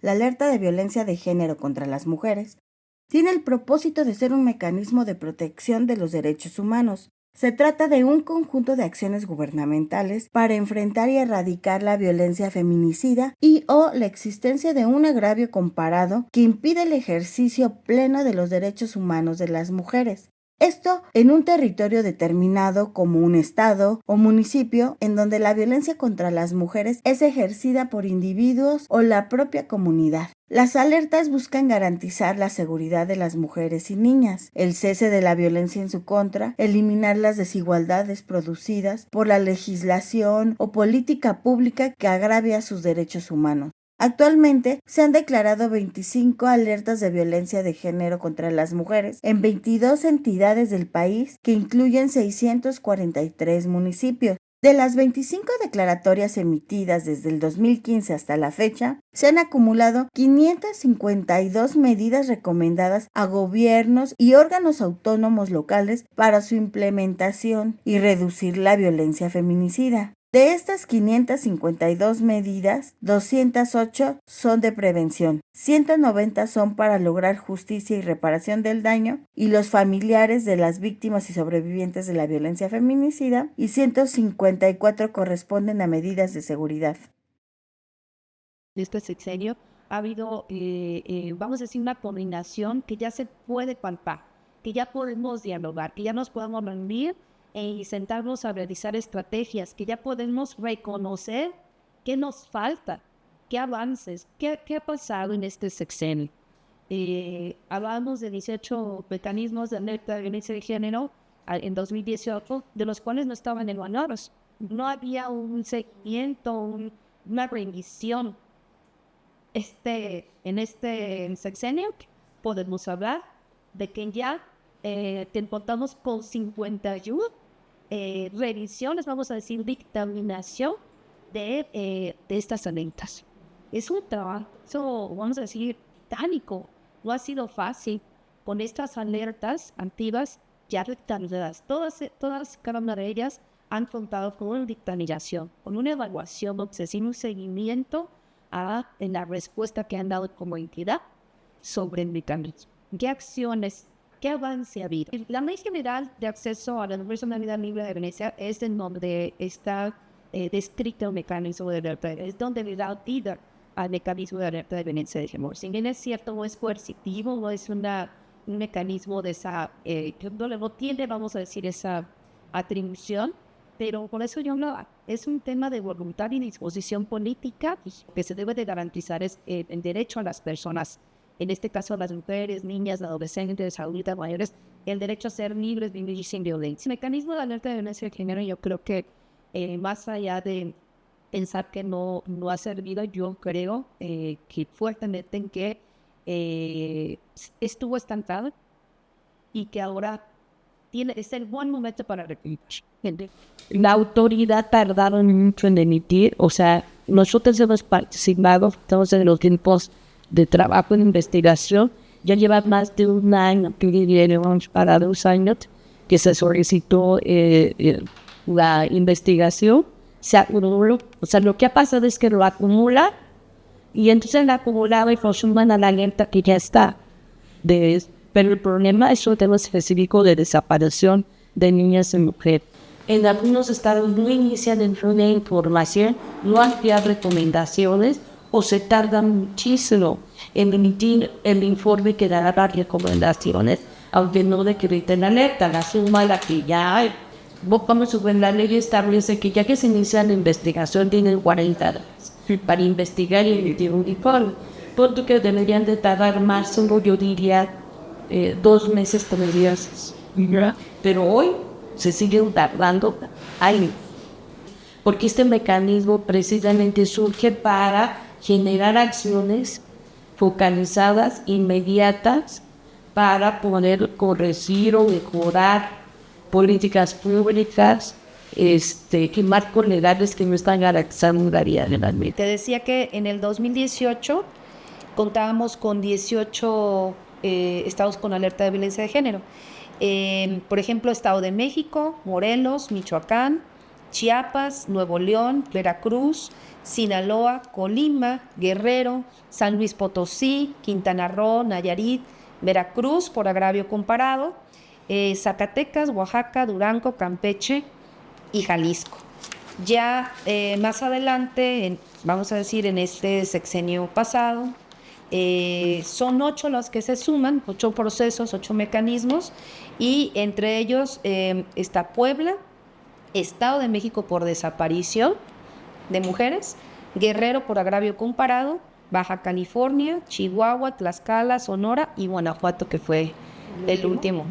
La alerta de violencia de género contra las mujeres tiene el propósito de ser un mecanismo de protección de los derechos humanos. Se trata de un conjunto de acciones gubernamentales para enfrentar y erradicar la violencia feminicida y o la existencia de un agravio comparado que impide el ejercicio pleno de los derechos humanos de las mujeres. Esto en un territorio determinado como un estado o municipio en donde la violencia contra las mujeres es ejercida por individuos o la propia comunidad. Las alertas buscan garantizar la seguridad de las mujeres y niñas, el cese de la violencia en su contra, eliminar las desigualdades producidas por la legislación o política pública que agravia sus derechos humanos. Actualmente se han declarado 25 alertas de violencia de género contra las mujeres en 22 entidades del país que incluyen 643 municipios. De las 25 declaratorias emitidas desde el 2015 hasta la fecha, se han acumulado 552 medidas recomendadas a gobiernos y órganos autónomos locales para su implementación y reducir la violencia feminicida. De estas 552 medidas, 208 son de prevención, 190 son para lograr justicia y reparación del daño y los familiares de las víctimas y sobrevivientes de la violencia feminicida y 154 corresponden a medidas de seguridad. De este sexenio ha habido, vamos a decir, una coordinación que ya se puede palpar, que ya podemos dialogar, que ya nos podemos reunir y sentarnos a realizar estrategias, que ya podemos reconocer qué nos falta, qué avances, qué ha pasado en este sexenio. Hablábamos de 18 mecanismos de alerta de violencia de género en 2018, de los cuales no estaban evaluados. No había un seguimiento, una revisión. En este sexenio podemos hablar de que ya contamos con 51 revisiones, vamos a decir, dictaminación de estas alertas. Es un trabajo, vamos a decir, titánico. No ha sido fácil con estas alertas antiguas ya dictaminadas. Cada una de ellas han contado con una dictaminación, con una evaluación, vamos a decir, un seguimiento en la respuesta que han dado como entidad sobre el mecanismo. ¿Qué acciones, qué avance ha habido? La Ley General de Acceso a la Personalidad Libre de Venecia es en donde está descrito el mecanismo de alerta, es donde le da vida al mecanismo de alerta de Venecia de género. Si bien es cierto, no es coercitivo, no es un mecanismo de esa, que no tiene, vamos a decir, esa atribución, pero por eso yo hablaba, es un tema de voluntad y disposición política que se debe de garantizar el derecho a las personas, en este caso a las mujeres, niñas, adolescentes, adultas, mayores, el derecho a ser libres, vivir sin violencia. El mecanismo de alerta de violencia de género, yo creo que más allá de pensar que no ha servido, yo creo que fuertemente en que estuvo estancado y que ahora es el buen momento para recuperar. La autoridad tardaron mucho en emitir, o sea, nosotros hemos participado, estamos en los tiempos de trabajo en investigación, ya lleva más de un año, para 2 años, que se solicitó la investigación, se acumuló, o sea, lo que ha pasado es que lo acumula y entonces la acumulaba y consuman a la alerta que ya está. Pero el problema es un tema específico de desaparición de niñas y mujeres. En algunos estados no inician dentro de información, no había recomendaciones o se tardan muchísimo en emitir el informe que dará las recomendaciones, aunque no decreten alerta. La suma la que ya hay. Vamos a ver, la ley establece que ya que se inicia la investigación tienen 40 días para investigar y emitir un informe. Por lo que deberían de tardar más, solo yo diría 2 meses, 3 días. Pero hoy se siguen tardando años. Porque este mecanismo precisamente surge para generar acciones focalizadas, inmediatas, para poder corregir o mejorar políticas públicas, que marcos legales que no están garantizando la vida de las vidas. Te decía que en el 2018 contábamos con 18 estados con alerta de violencia de género. Por ejemplo, Estado de México, Morelos, Michoacán, Chiapas, Nuevo León, Veracruz, Sinaloa, Colima, Guerrero, San Luis Potosí, Quintana Roo, Nayarit, Veracruz por agravio comparado, Zacatecas, Oaxaca, Durango, Campeche y Jalisco. Ya más adelante, vamos a decir en este sexenio pasado, son 8 los que se suman, 8 procesos, 8 mecanismos, y entre ellos está Puebla, Estado de México por desaparición de mujeres, Guerrero por agravio comparado, Baja California, Chihuahua, Tlaxcala, Sonora y Guanajuato, que fue el último.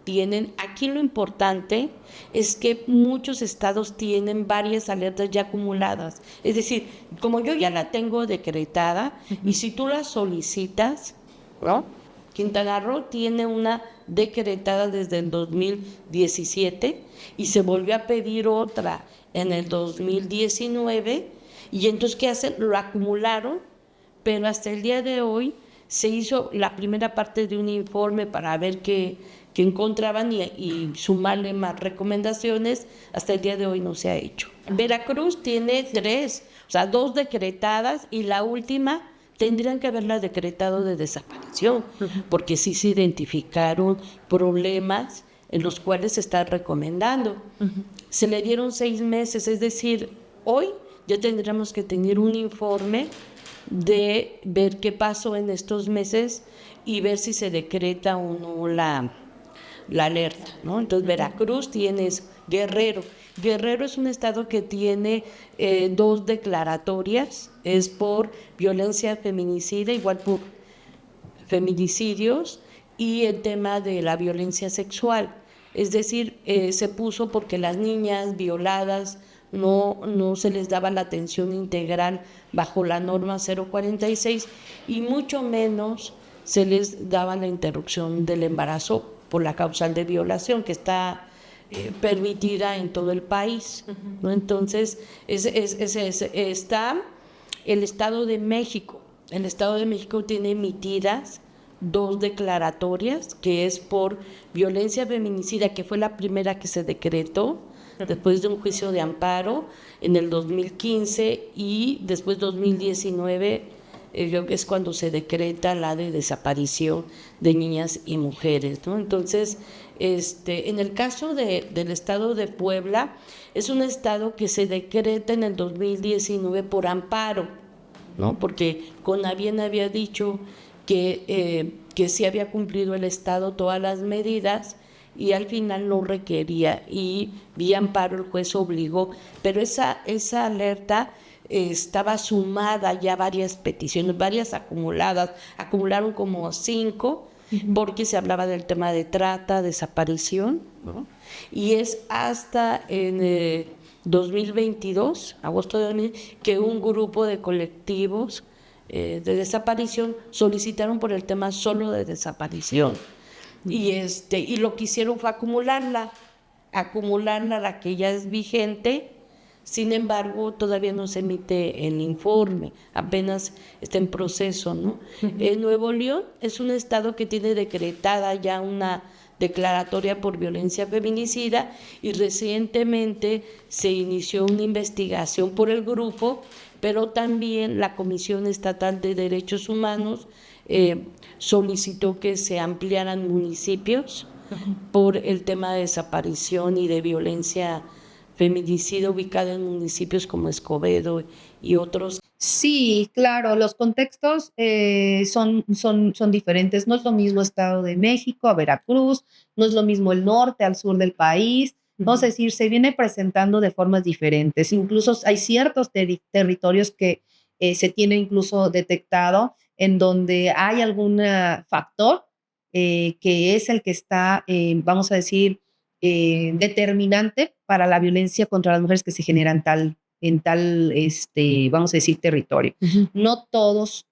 Tienen, aquí lo importante es que muchos estados tienen varias alertas ya acumuladas. Es decir, como yo ya la tengo decretada, y si tú la solicitas, ¿no? Quintana Roo tiene una decretada desde el 2017 y se volvió a pedir otra en el 2019, y entonces ¿qué hacen? Lo acumularon, pero hasta el día de hoy se hizo la primera parte de un informe para ver qué encontraban y sumarle más recomendaciones. Hasta el día de hoy no se ha hecho. Veracruz tiene 3, o sea, 2 decretadas, y la última tendrían que haberla decretado de desaparición, porque sí se identificaron problemas en los cuales se está recomendando. Se le dieron 6 meses, es decir, hoy ya tendríamos que tener un informe de ver qué pasó en estos meses y ver si se decreta o no la alerta, ¿no? Entonces, Veracruz tienes Guerrero. Guerrero es un estado que tiene 2 declaratorias, es por violencia feminicida, igual por feminicidios, y el tema de la violencia sexual. Es decir, se puso porque las niñas violadas no se les daba la atención integral bajo la norma 046, y mucho menos se les daba la interrupción del embarazo por la causal de violación, que está permitida en todo el país, ¿no? Entonces, está el Estado de México. El Estado de México tiene emitidas 2 declaratorias, que es por violencia feminicida, que fue la primera que se decretó después de un juicio de amparo en el 2015, y después 2019 creo que es cuando se decreta la de desaparición de niñas y mujeres, ¿no? Entonces, en el caso del estado de Puebla, es un estado que se decreta en el 2019 por amparo, ¿no? Porque CONAVIEN había dicho que sí había cumplido el estado todas las medidas, y al final no requería, y vía amparo el juez obligó, pero esa alerta estaba sumada ya varias peticiones, varias acumularon como 5, porque se hablaba del tema de trata, desaparición, ¿no? Y es hasta en 2022, agosto de 2000, que un grupo de colectivos de desaparición solicitaron por el tema solo de desaparición. Y lo que hicieron fue acumularla la que ya es vigente. Sin embargo, todavía no se emite el informe, apenas está en proceso, ¿no? Nuevo León es un estado que tiene decretada ya una declaratoria por violencia feminicida, y recientemente se inició una investigación por el grupo, pero también la Comisión Estatal de Derechos Humanos solicitó que se ampliaran municipios por el tema de desaparición y de violencia feminicida, ubicada en municipios como Escobedo y otros. Sí, claro, los contextos son diferentes. No es lo mismo Estado de México a Veracruz, no es lo mismo el norte al sur del país. Vamos a decir, se viene presentando de formas diferentes. Incluso hay ciertos territorios que se tiene incluso detectado en donde hay algún factor que es el que está, vamos a decir, determinante para la violencia contra las mujeres que se genera en tal, vamos a decir, territorio. No todos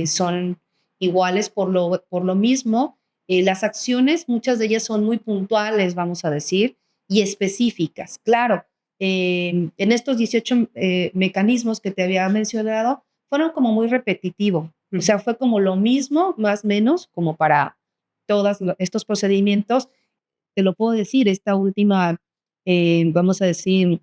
son iguales por lo mismo. Las acciones, muchas de ellas son muy puntuales, vamos a decir, y específicas. Claro, en estos 18 mecanismos que te había mencionado, fueron como muy repetitivos. O sea, fue como lo mismo, más o menos, como para todos estos procedimientos. Te lo puedo decir, esta última vamos a decir,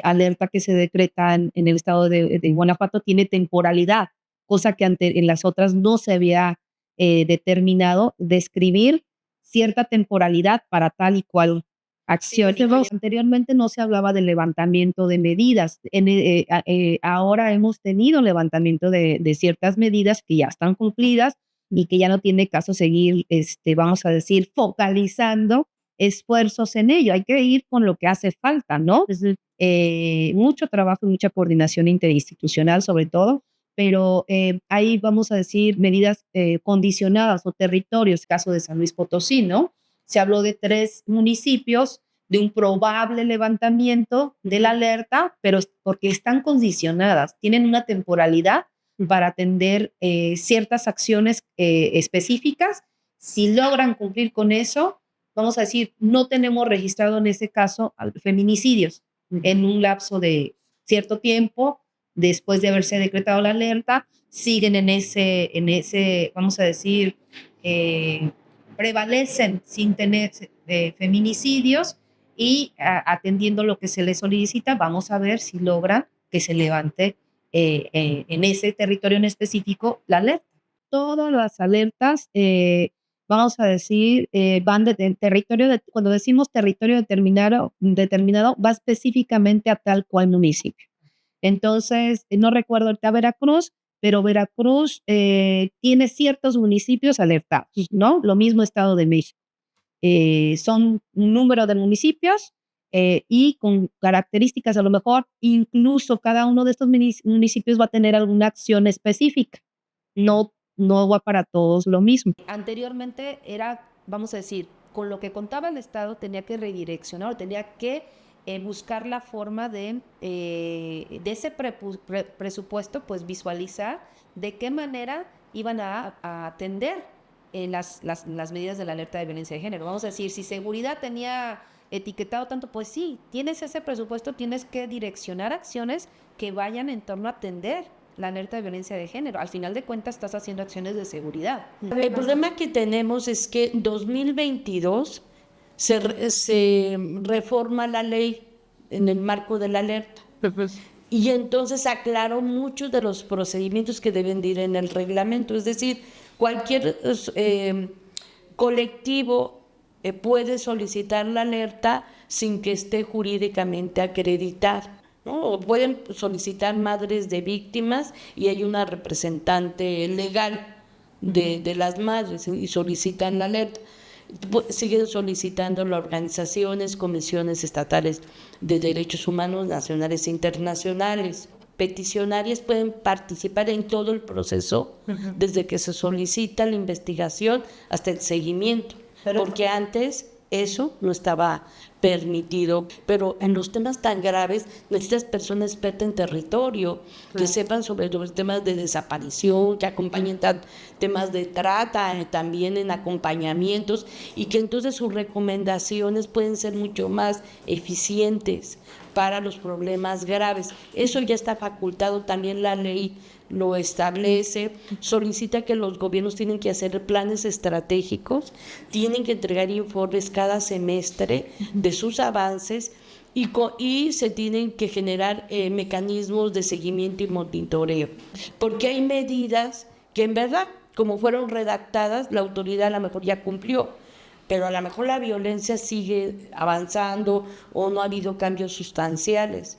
alerta que se decreta en el estado de Guanajuato tiene temporalidad, cosa que en las otras no se había determinado, describir cierta temporalidad para tal y cual acción. Anteriormente no se hablaba de levantamiento de medidas. Ahora hemos tenido levantamiento de ciertas medidas que ya están cumplidas y que ya no tiene caso seguir, vamos a decir, focalizando esfuerzos en ello. Hay que ir con lo que hace falta, ¿no? Mucho trabajo y mucha coordinación interinstitucional sobre todo, pero hay, vamos a decir, medidas condicionadas o territorios, caso de San Luis Potosí, ¿no? Se habló de 3 municipios, de un probable levantamiento de la alerta, pero porque están condicionadas, tienen una temporalidad para atender ciertas acciones específicas. Si logran cumplir con eso, vamos a decir, no tenemos registrado en ese caso feminicidios en un lapso de cierto tiempo, después de haberse decretado la alerta, siguen en ese vamos a decir, prevalecen sin tener feminicidios y atendiendo lo que se les solicita, vamos a ver si logran que se levante en ese territorio en específico la alerta. Todas las alertas, vamos a decir, van de territorio, cuando decimos territorio determinado, va específicamente a tal cual municipio. Entonces, no recuerdo ahorita Veracruz, pero Veracruz tiene ciertos municipios alertados, ¿no? Lo mismo Estado de México. Son un número de municipios y con características, a lo mejor, incluso cada uno de estos municipios va a tener alguna acción específica. No va para todos lo mismo. Anteriormente era, vamos a decir, con lo que contaba el Estado tenía que redireccionar, tenía que buscar la forma de ese presupuesto, pues visualizar de qué manera iban a atender las medidas de la alerta de violencia de género. Vamos a decir, si seguridad tenía etiquetado tanto, pues sí, tienes ese presupuesto, tienes que direccionar acciones que vayan en torno a atender la alerta de violencia de género. Al final de cuentas estás haciendo acciones de seguridad. El problema que tenemos es que en 2022 se reforma la ley en el marco de la alerta. Y entonces aclaró muchos de los procedimientos que deben de ir en el reglamento. Es decir, cualquier colectivo puede solicitar la alerta sin que esté jurídicamente acreditado, ¿no? O pueden solicitar madres de víctimas y hay una representante legal de las madres y solicitan la alerta. Siguen solicitando las organizaciones, comisiones estatales de derechos humanos nacionales e internacionales. Peticionarias pueden participar en todo el proceso, desde que se solicita la investigación hasta el seguimiento, porque antes eso no estaba permitido. Pero en los temas tan graves necesitas personas expertas en territorio, que sepan sobre los temas de desaparición, que acompañen temas de trata, también en acompañamientos, y que entonces sus recomendaciones pueden ser mucho más eficientes para los problemas graves. Eso ya está facultado, también la ley lo establece, solicita que los gobiernos tienen que hacer planes estratégicos, tienen que entregar informes cada semestre de sus avances y se tienen que generar mecanismos de seguimiento y monitoreo, porque hay medidas que en verdad, como fueron redactadas, la autoridad a lo mejor ya cumplió, pero a lo mejor la violencia sigue avanzando o no ha habido cambios sustanciales.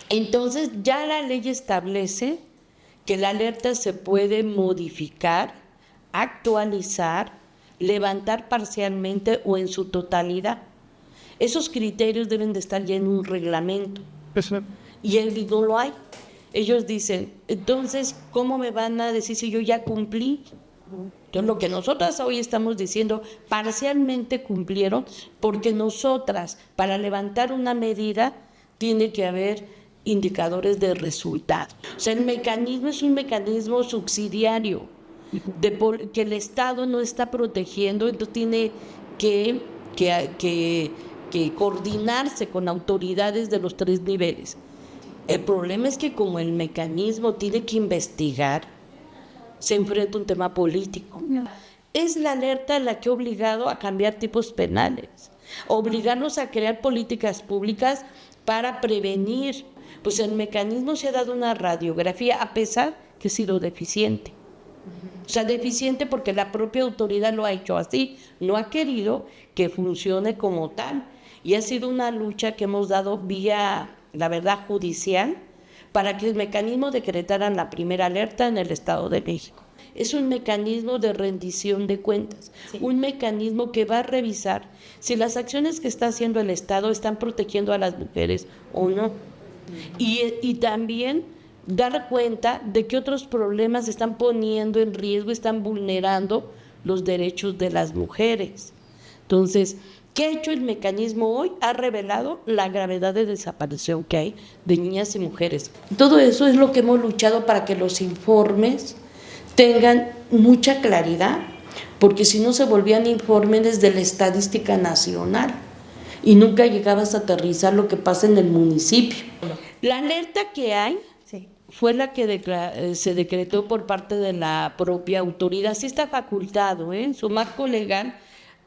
Entonces ya la ley establece que la alerta se puede modificar, actualizar, levantar parcialmente o en su totalidad. Esos criterios deben de estar ya en un reglamento. Y él no lo hay. Ellos dicen, entonces, ¿cómo me van a decir si yo ya cumplí? Entonces, lo que nosotras hoy estamos diciendo, parcialmente cumplieron, porque nosotras, para levantar una medida, tiene que haber indicadores de resultado. O sea, el mecanismo es un mecanismo subsidiario, que el Estado no está protegiendo, entonces tiene que coordinarse con autoridades de los 3 niveles. El problema es que como el mecanismo tiene que investigar, se enfrenta a un tema político. Es la alerta la que ha obligado a cambiar tipos penales. obligarnos a crear políticas públicas para prevenir. Pues el mecanismo se ha dado una radiografía, a pesar que ha sido deficiente. O sea, deficiente porque la propia autoridad lo ha hecho así, no ha querido que funcione como tal. Y ha sido una lucha que hemos dado vía, la verdad, judicial, para que el mecanismo decretara la primera alerta en el Estado de México. Es un mecanismo de rendición de cuentas, un mecanismo que va a revisar si las acciones que está haciendo el Estado están protegiendo a las mujeres o no. Y también dar cuenta de que otros problemas están poniendo en riesgo, están vulnerando los derechos de las mujeres. Entonces, ¿qué ha hecho el mecanismo hoy? Ha revelado la gravedad de desaparición que hay de niñas y mujeres. Todo eso es lo que hemos luchado para que los informes tengan mucha claridad, porque si no se volvían informes de la estadística nacional y nunca llegabas a aterrizar lo que pasa en el municipio. La alerta que hay fue la que se decretó por parte de la propia autoridad. Sí está facultado, en su marco legal,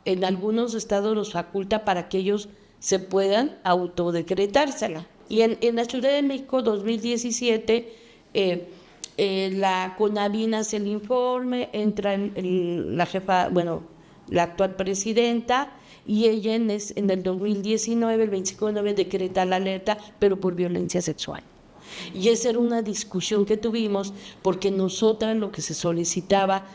en algunos estados los faculta para que ellos se puedan autodecretársela. Y en la Ciudad de México 2017, la CONAVIN hace el informe, entra la jefa, la actual presidenta, y ella en el 2019, el 25 de noviembre, decreta la alerta, pero por violencia sexual. Y esa era una discusión que tuvimos, porque nosotras lo que se solicitaba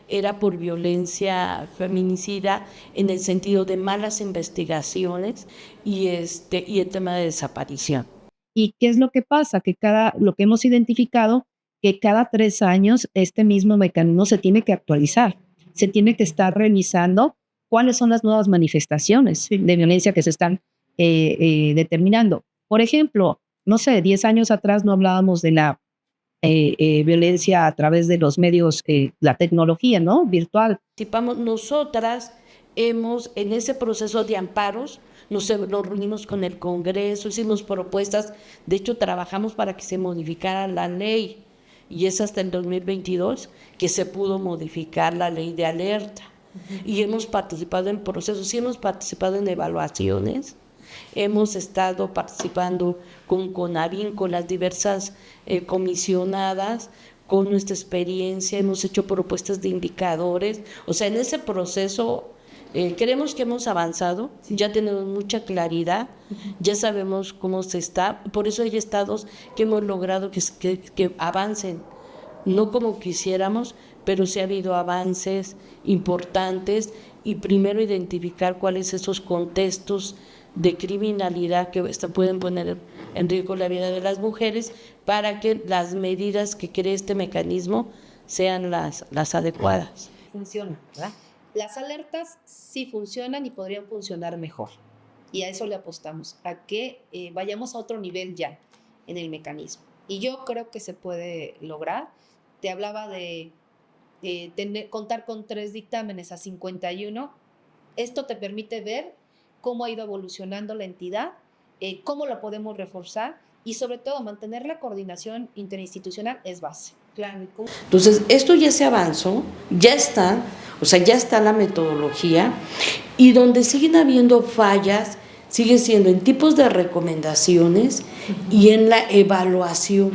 era por violencia feminicida, en el sentido de malas investigaciones y el tema de desaparición. ¿Y qué es lo que pasa? Que lo que hemos identificado, que cada 3 años este mismo mecanismo se tiene que actualizar, se tiene que estar revisando cuáles son las nuevas manifestaciones de violencia que se están determinando. Por ejemplo, no sé, 10 años atrás no hablábamos de la violencia a través de los medios, la tecnología, ¿no? Virtual. Nosotras hemos, en ese proceso de amparos, nos reunimos con el Congreso, hicimos propuestas, de hecho trabajamos para que se modificara la ley, y es hasta el 2022 que se pudo modificar la ley de alerta. Y hemos participado en procesos, sí hemos participado en evaluaciones, hemos estado participando con CONAVIN, con las diversas comisionadas, con nuestra experiencia, hemos hecho propuestas de indicadores. O sea, en ese proceso creemos que hemos avanzado, ya tenemos mucha claridad, ya sabemos cómo se está, por eso hay estados que hemos logrado que avancen, no como quisiéramos, pero sí ha habido avances importantes, y primero identificar cuáles esos contextos de criminalidad que pueden poner en riesgo la vida de las mujeres, para que las medidas que cree este mecanismo sean las adecuadas. Funciona, ¿verdad? Las alertas sí funcionan y podrían funcionar mejor, y a eso le apostamos, a que vayamos a otro nivel ya en el mecanismo, y yo creo que se puede lograr. Te hablaba de contar con 3 dictámenes a 51. Esto te permite ver cómo ha ido evolucionando la entidad, cómo la podemos reforzar, y sobre todo mantener la coordinación interinstitucional es base. Claro. Entonces, esto ya se avanzó, ya está, ya está la metodología, y donde siguen habiendo fallas, sigue siendo en tipos de recomendaciones y en la evaluación,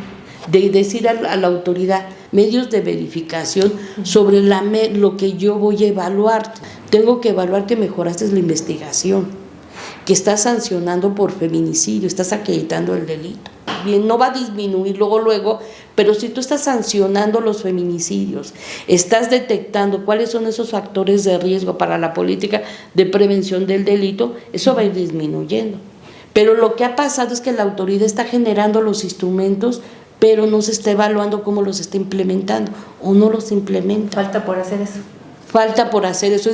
de decir a la autoridad, medios de verificación sobre lo que yo voy a evaluar. Tengo que evaluar que mejoraste la investigación, que estás sancionando por feminicidio, estás acreditando el delito. Bien, no va a disminuir luego, pero si tú estás sancionando los feminicidios, estás detectando cuáles son esos factores de riesgo para la política de prevención del delito, eso va a ir disminuyendo. Pero lo que ha pasado es que la autoridad está generando los instrumentos, pero no se está evaluando cómo los está implementando o no los implementa. Falta por hacer eso. Falta por hacer eso.